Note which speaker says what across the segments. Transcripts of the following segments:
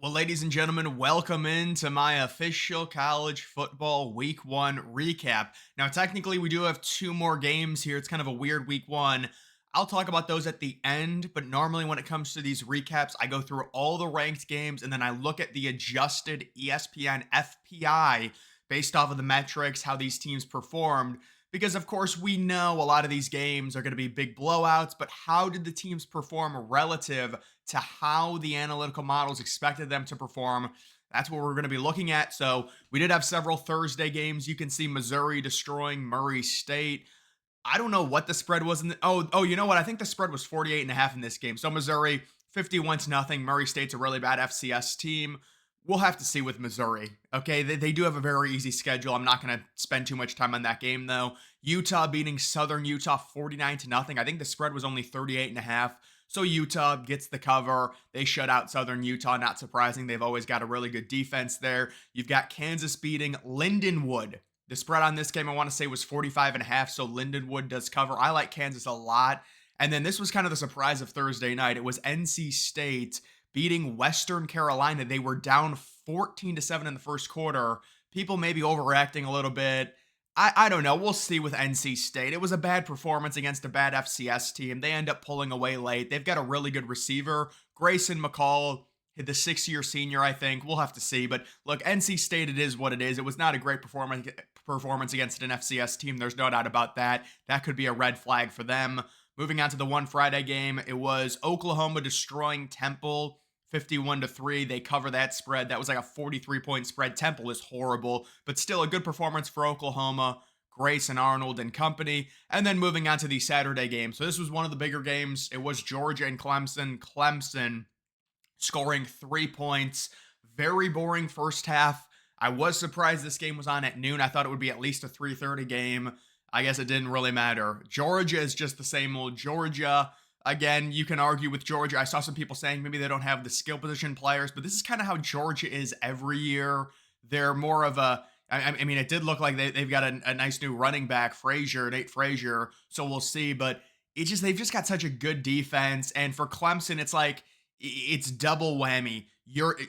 Speaker 1: Well, ladies and gentlemen, welcome into my official college football week one recap. Now, technically, we do have two more games here. It's kind of a weird week one. I'll talk about those at the end, but normally when it comes to these recaps, I go through all the ranked games and then I look at the adjusted ESPN FPI based off of the metrics, how these teams performed. Because, of course, we know a lot of these games are going to be big blowouts, but how did the teams perform relative to how the analytical models expected them to perform? That's what we're going to be looking at. So we did have several Thursday games. You can see Missouri destroying Murray State. I don't know what the spread was in you know what? I think the spread was 48 and a half in this game. So Missouri 51 to nothing. Murray State's a really bad FCS team. We'll have to see with Missouri. Okay, they do have a very easy schedule. I'm not going to spend too much time on that game though. Utah beating Southern Utah 49 to nothing. I think the spread was only 38 and a half. So Utah gets the cover. They shut out Southern Utah. Not surprising. They've always got a really good defense there. You've got Kansas beating Lindenwood. The spread on this game, I want to say, was 45 and a half. So Lindenwood does cover. I like Kansas a lot. And then this was kind of the surprise of Thursday night. It was NC State beating Western Carolina. They were down 14 to 7 in the first quarter. People may be overreacting a little bit. I don't know. We'll see with NC State. It was a bad performance against a bad FCS team. They end up pulling away late. They've got a really good receiver. Grayson McCall, the 6-year senior, I think. We'll have to see. But look, NC State, it is what it is. It was not a great performance against an FCS team. There's no doubt about that. That could be a red flag for them. Moving on to the one Friday game, it was Oklahoma destroying Temple 51 to 3. They cover that spread. That was like a 43-point spread. Temple is horrible, but still a good performance for Oklahoma. Grayson Arnold and company. And then moving on to the Saturday game. So this was one of the bigger games. It was Georgia and Clemson. Clemson scoring 3 points. Very boring first half. I was surprised this game was on at noon. I thought it would be at least a 3:30 game. I guess it didn't really matter. Georgia is just the same old Georgia. Again, you can argue with Georgia. I saw some people saying maybe they don't have the skill position players, but this is kind of how Georgia is every year. They're more of I mean, it did look like they've got a nice new running back, Nate Frazier. So we'll see, but they've just got such a good defense. And for Clemson, it's like, it's double whammy.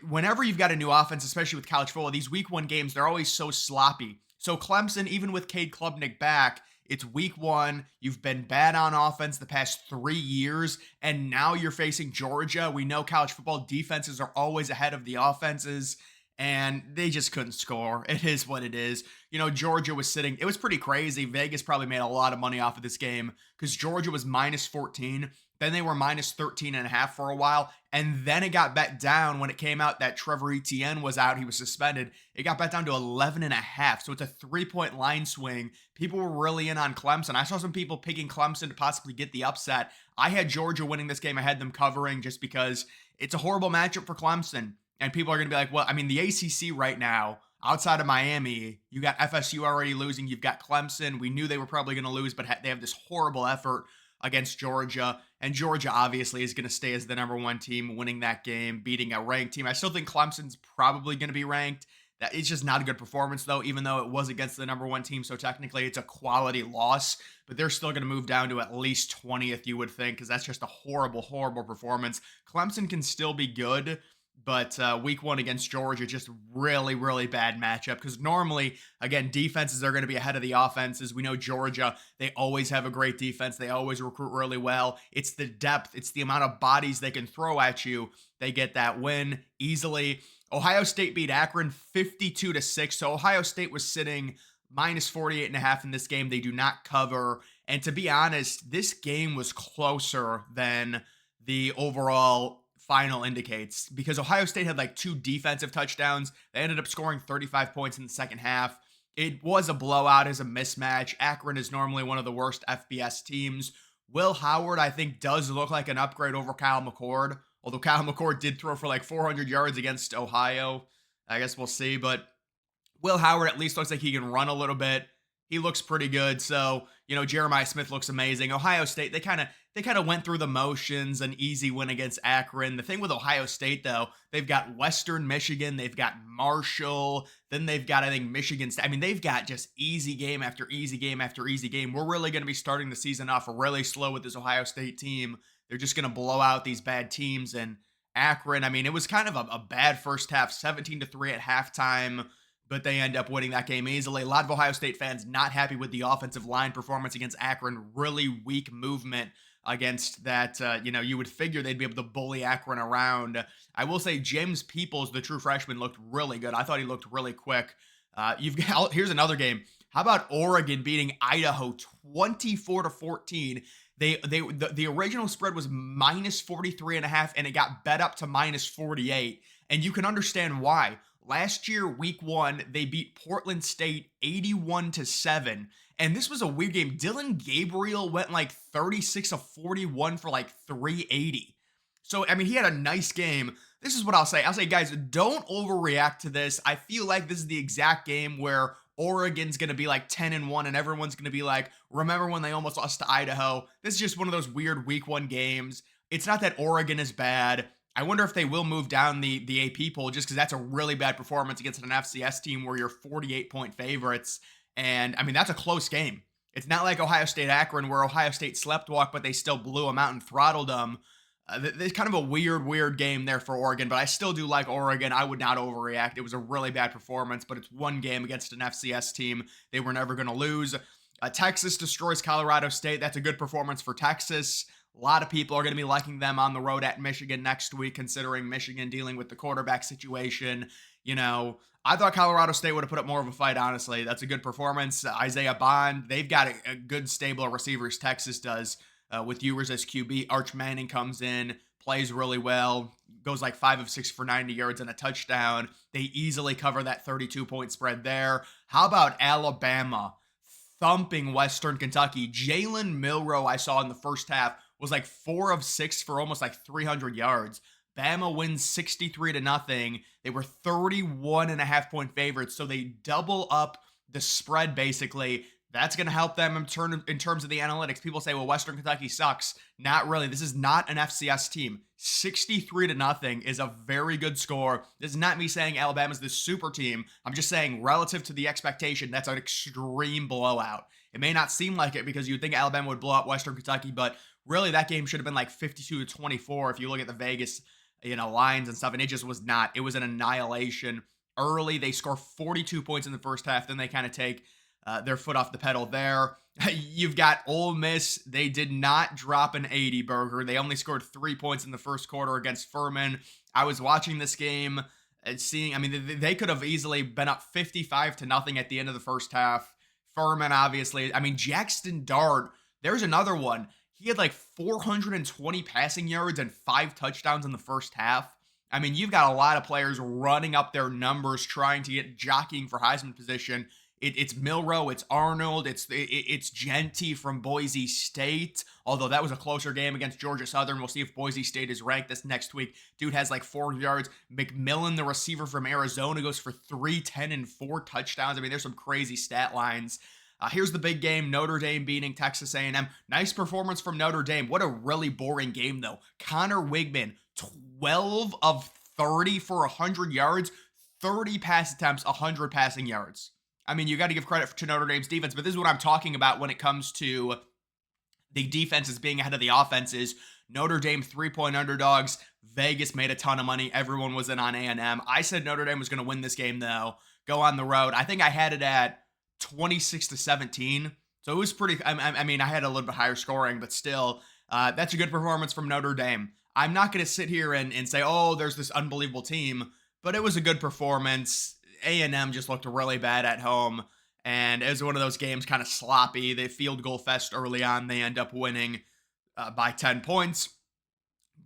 Speaker 1: Whenever you've got a new offense, especially with college football, these week one games, they're always so sloppy. So Clemson, even with Cade Klubnik back, it's week one. You've been bad on offense the past 3 years, and now you're facing Georgia. We know college football defenses are always ahead of the offenses, and they just couldn't score. It is what it is. You know, Georgia was sitting. It was pretty crazy. Vegas probably made a lot of money off of this game because Georgia was minus 14. Then they were minus 13 and a half for a while. And then it got bet down when it came out that Trevor Etienne was out. He was suspended. It got bet down to 11 and a half. So it's a 3-point line swing. People were really in on Clemson. I saw some people picking Clemson to possibly get the upset. I had Georgia winning this game. I had them covering just because it's a horrible matchup for Clemson. And people are going to be like, well, I mean, the ACC right now, outside of Miami, you got FSU already losing. You've got Clemson. We knew they were probably going to lose, but they have this horrible effort against Georgia. And Georgia obviously is going to stay as the number one team, winning that game, beating a ranked team. I still think Clemson's probably going to be ranked. That it's just not a good performance, though, even though it was against the number one team. So technically it's a quality loss, but they're still going to move down to at least 20th, you would think, because that's just a horrible, horrible performance. Clemson can still be good, but week one against Georgia, just really, really bad matchup. Because normally, again, defenses are going to be ahead of the offenses. We know Georgia, they always have a great defense. They always recruit really well. It's the depth. It's the amount of bodies they can throw at you. They get that win easily. Ohio State beat Akron 52 to 6. So Ohio State was sitting minus 48 and a half in this game. They do not cover. And to be honest, this game was closer than the overall final indicates because Ohio State had like 2 defensive touchdowns. They ended up scoring 35 points in the second half. It was a blowout as a mismatch. Akron is normally one of the worst FBS teams. Will Howard, I think, does look like an upgrade over Kyle McCord, although Kyle McCord did throw for like 400 yards against Ohio. I guess we'll see, but Will Howard at least looks like he can run a little bit. He looks pretty good. So, Jeremiah Smith looks amazing. Ohio State, they kind of went through the motions, an easy win against Akron. The thing with Ohio State, though, they've got Western Michigan, they've got Marshall, then they've got, I think, Michigan State. I mean, they've got just easy game after easy game after easy game. We're really going to be starting the season off really slow with this Ohio State team. They're just going to blow out these bad teams, and Akron. I mean, it was kind of a bad first half, 17-3 at halftime, but they end up winning that game easily. A lot of Ohio State fans not happy with the offensive line performance against Akron. Really weak movement against that. You would figure they'd be able to bully Akron around. I will say James Peoples, the true freshman, looked really good. I thought he looked really quick. Here's another game. How about Oregon beating Idaho 24-14? The original spread was minus 43 and a half, and it got bet up to minus 48. And you can understand why. Last year, week one, they beat Portland State 81-7. And this was a weird game. Dylan Gabriel went like 36 of 41 for like 380. So, I mean, he had a nice game. This is what I'll say. I'll say, guys, don't overreact to this. I feel like this is the exact game where Oregon's going to be like 10-1 and everyone's going to be like, remember when they almost lost to Idaho? This is just one of those weird week one games. It's not that Oregon is bad. I wonder if they will move down the AP poll just because that's a really bad performance against an FCS team where you're 48-point favorites. And I mean, that's a close game. It's not like Ohio State Akron where Ohio State sleptwalk, but they still blew them out and throttled them. It's kind of a weird game there for Oregon, but I still do like Oregon. I would not overreact. It was a really bad performance, but it's one game against an FCS team they were never going to lose. Texas destroys Colorado State. That's a good performance for Texas. A lot of people are going to be liking them on the road at Michigan next week, considering Michigan dealing with the quarterback situation. I thought Colorado State would have put up more of a fight, honestly. That's a good performance. Isaiah Bond, they've got a good stable of receivers, Texas does. With Ewers as QB, Arch Manning comes in, plays really well, goes like 5 of 6 for 90 yards and a touchdown. They easily cover that 32-point spread there. How about Alabama thumping Western Kentucky? Jalen Milroe, I saw in the first half, was like 4 of 6 for almost like 300 yards. Bama wins 63-0. They were 31.5-point favorites, so they double up the spread basically. That's going to help them in terms of the analytics. People say, well, Western Kentucky sucks. Not really. This is not an FCS team. 63-0 is a very good score. This is not me saying Alabama's this super team. I'm just saying relative to the expectation, that's an extreme blowout. It may not seem like it because you'd think Alabama would blow out Western Kentucky, but really that game should have been like 52-24 if you look at the Vegas, lines and stuff, and it just was not. It was an annihilation. Early, they score 42 points in the first half, then they kind of take their foot off the pedal there. You've got Ole Miss. They did not drop an 80 burger. They only scored 3 points in the first quarter against Furman. I was watching this game and they could have easily been up 55-0 at the end of the first half. Furman, obviously. Jackson Dart, there's another one. He had like 420 passing yards and 5 touchdowns in the first half. You've got a lot of players running up their numbers, trying to get jockeying for Heisman position. It's Milroe, it's Arnold, it's Genty from Boise State, although that was a closer game against Georgia Southern. We'll see if Boise State is ranked this next week. Dude has like 400 yards. McMillan, the receiver from Arizona, goes for 310 and 4 touchdowns. There's some crazy stat lines. Here's the big game, Notre Dame beating Texas A&M. Nice performance from Notre Dame. What a really boring game, though. Connor Wigman, 12 of 30 for 100 yards, 30 pass attempts, 100 passing yards. You got to give credit to Notre Dame's defense, but this is what I'm talking about when it comes to the defenses being ahead of the offenses. Notre Dame 3-point underdogs. Vegas made a ton of money. Everyone was in on A&M. I said Notre Dame was going to win this game, though. Go on the road. I think I had it at 26-17. So it was pretty, I had a little bit higher scoring, but still, that's a good performance from Notre Dame. I'm not going to sit here and say, oh, there's this unbelievable team, but it was a good performance. A&M just looked really bad at home, and it was one of those games kind of sloppy. They field goal fest early on. They end up winning by 10 points.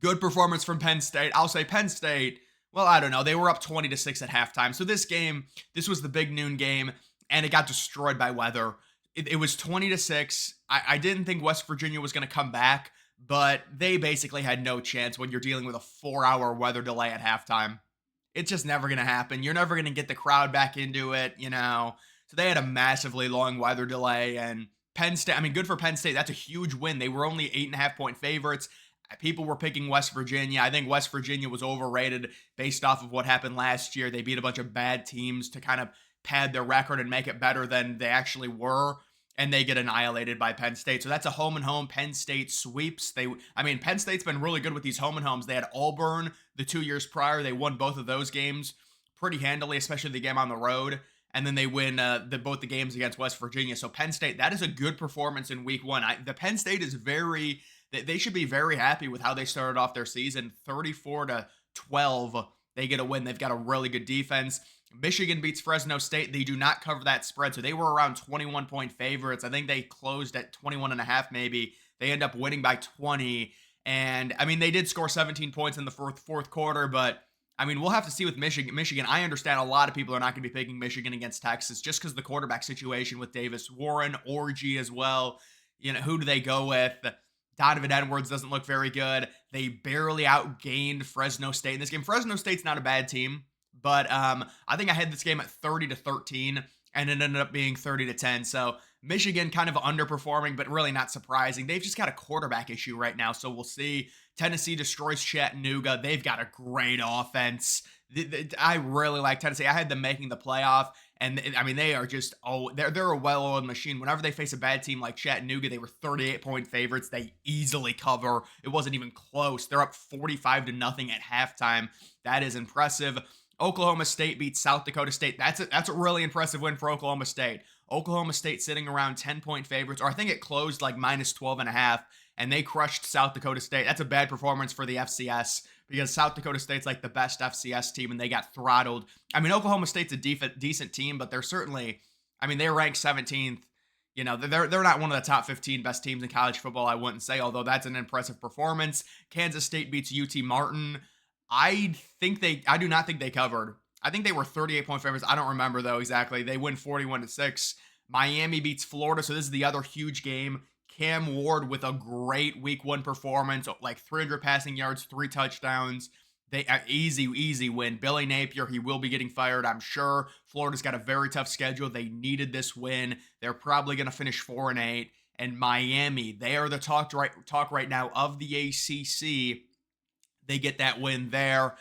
Speaker 1: Good performance from Penn State. I'll say Penn State, well, I don't know. They were up 20-6 at halftime. So this was the big noon game, and it got destroyed by weather. It was 20-6. I didn't think West Virginia was going to come back, but they basically had no chance when you're dealing with a 4-hour weather delay at halftime. It's just never going to happen. You're never going to get the crowd back into it, So they had a massively long weather delay, and Penn State, good for Penn State. That's a huge win. They were only 8.5-point favorites. People were picking West Virginia. I think West Virginia was overrated based off of what happened last year. They beat a bunch of bad teams to kind of pad their record and make it better than they actually were. and they get annihilated by Penn State. So that's a home and home Penn State sweeps. I mean, Penn State's been really good with these home and homes. They had Auburn the 2 years prior. They won both of those games pretty handily, especially the game on the road. And then they win both the games against West Virginia. So Penn State, that is a good performance in week one. The Penn State is they should be very happy with how they started off their season. 34-12, they get a win. They've got a really good defense. Michigan beats Fresno State. They do not cover that spread. So they were around 21-point favorites. I think they closed at 21 and a half maybe. They end up winning by 20. And I mean, they did score 17 points in the fourth quarter, but I mean, we'll have to see with Michigan. I understand a lot of people are not going to be picking Michigan against Texas just because the quarterback situation with Davis Warren, Orgy as well. You know, who do they go with? Donovan Edwards doesn't look very good. They barely outgained Fresno State in this game. Fresno State's not a bad team, but I think I had this game at 30-13, and it ended up being 30-10. So Michigan kind of underperforming, but really not surprising. They've just got a quarterback issue right now, so we'll see. Tennessee destroys Chattanooga. They've got a great offense. I really like Tennessee. I had them making the playoff, and I mean, they are just, they're a well-oiled machine. Whenever they face a bad team like Chattanooga, they were 38-point favorites. They easily cover. It wasn't even close. They're up 45-0 at halftime. That is impressive. Oklahoma State beats South Dakota State. That's a really impressive win for Oklahoma State. Oklahoma State sitting around 10-point favorites, or I think it closed like minus 12.5, and they crushed South Dakota State. That's a bad performance for the FCS because South Dakota State's like the best FCS team, and they got throttled. I mean, Oklahoma State's a decent team, but they're certainly, I mean, they're ranked 17th. You know, they're not one of the top 15 best teams in college football, I wouldn't say, although that's an impressive performance. Kansas State beats UT Martin. I do not think they covered. I think they were 38-point favorites. I don't remember though exactly. They win 41-6. Miami beats Florida, so this is the other huge game. Cam Ward with a great week one performance, like 300 passing yards, 3 touchdowns. They easy win. Billy Napier, he will be getting fired, I'm sure. Florida's got a very tough schedule. They needed this win. They're probably going to finish 4-8. And Miami, they are the talk right now of the ACC. They get that win there.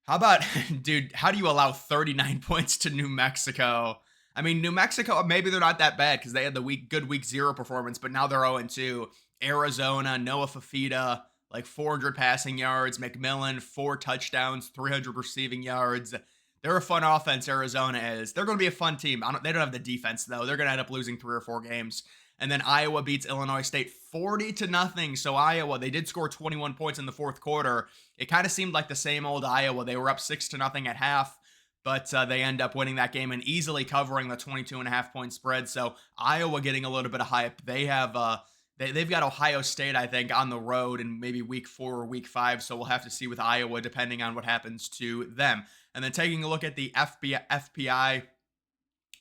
Speaker 1: How about, dude, how do you allow 39 points to New Mexico? I mean, New Mexico, maybe they're not that bad because they had the good week 0 performance, but now they're 0-2. Arizona, Noah Fafita, like 400 passing yards. McMillan, 4 touchdowns, 300 receiving yards. They're a fun offense, Arizona is. They're going to be a fun team. They don't have the defense, though. They're going to end up losing 3 or 4 games. And then Iowa beats Illinois State 40-0. So Iowa, they did score 21 points in the fourth quarter. It kind of seemed like the same old Iowa. They were up 6-0 at half, but they end up winning that game and easily covering the 22.5-point spread. So Iowa getting a little bit of hype. They have they've got Ohio State, I think, on the road in maybe week 4 or week 5. So we'll have to see with Iowa depending on what happens to them. And then taking a look at the FPI,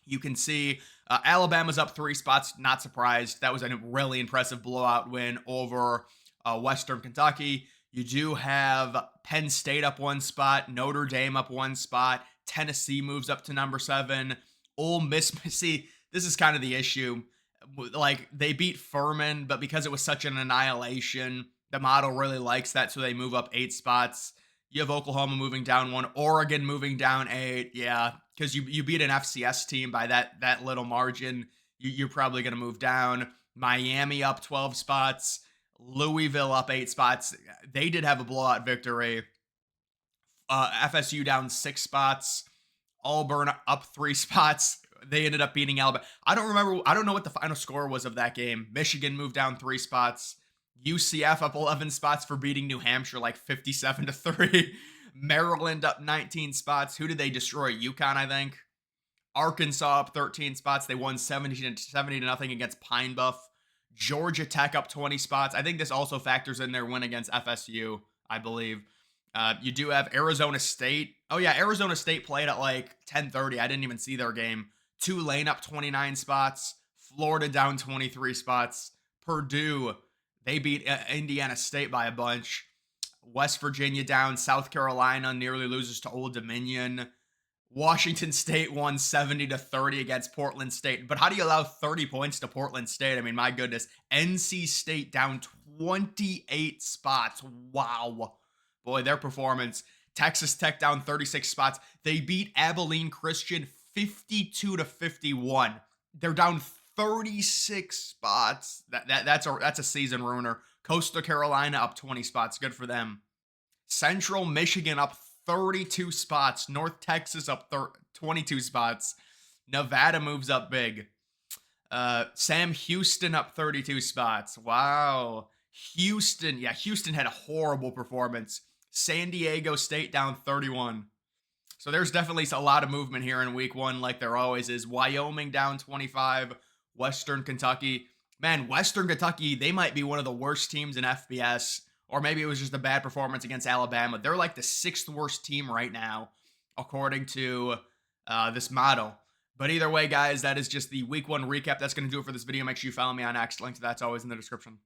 Speaker 1: you can see Alabama's up 3 spots. Not surprised. That was a really impressive blowout win over Western Kentucky. You do have Penn State up 1 spot, Notre Dame up 1 spot, Tennessee moves up to number 7. Ole Miss, see, this is kind of the issue. Like, they beat Furman, but because it was such an annihilation, the model really likes that, so they move up 8 spots. You have Oklahoma moving down 1, Oregon moving down 8. Yeah, because you beat an FCS team by that little margin, you're probably going to move down. Miami up 12 spots. Louisville up 8 spots. They did have a blowout victory. FSU down 6 spots. Auburn up 3 spots. They ended up beating Alabama. I don't know what the final score was of that game. Michigan moved down 3 spots. UCF up 11 spots for beating New Hampshire like 57-3. Maryland up 19 spots. Who did they destroy? UConn, I think. Arkansas up 13 spots. They won 70-0 against Pine Bluff. Georgia Tech up 20 spots. I think this also factors in their win against FSU, I believe. You do have Arizona State. Oh, yeah, Arizona State played at like 10:30. I didn't even see their game. Tulane up 29 spots. Florida down 23 spots. Purdue, they beat Indiana State by a bunch. West Virginia down. South Carolina nearly loses to Old Dominion. Washington State won 70-30 against Portland State. But how do you allow 30 points to Portland State? I mean, my goodness. NC State down 28 spots. Wow. Boy, their performance. Texas Tech down 36 spots. They beat Abilene Christian 52-51. They're down 36 spots. That's a season ruiner. Coastal Carolina up 20 spots. Good for them. Central Michigan up 32 spots. North Texas up 22 spots. Nevada moves up big. Sam Houston up 32 spots. Wow. Houston, yeah, Houston had a horrible performance. San Diego State down 31. So there's definitely a lot of movement here in week one, like there always is. Wyoming down 25. Western Kentucky. Man, Western Kentucky, they might be one of the worst teams in FBS, or maybe it was just a bad performance against Alabama. They're like the sixth worst team right now, according to this model. But either way, guys, that is just the week one recap. That's going to do it for this video. Make sure you follow me on X. Link to that's always in the description.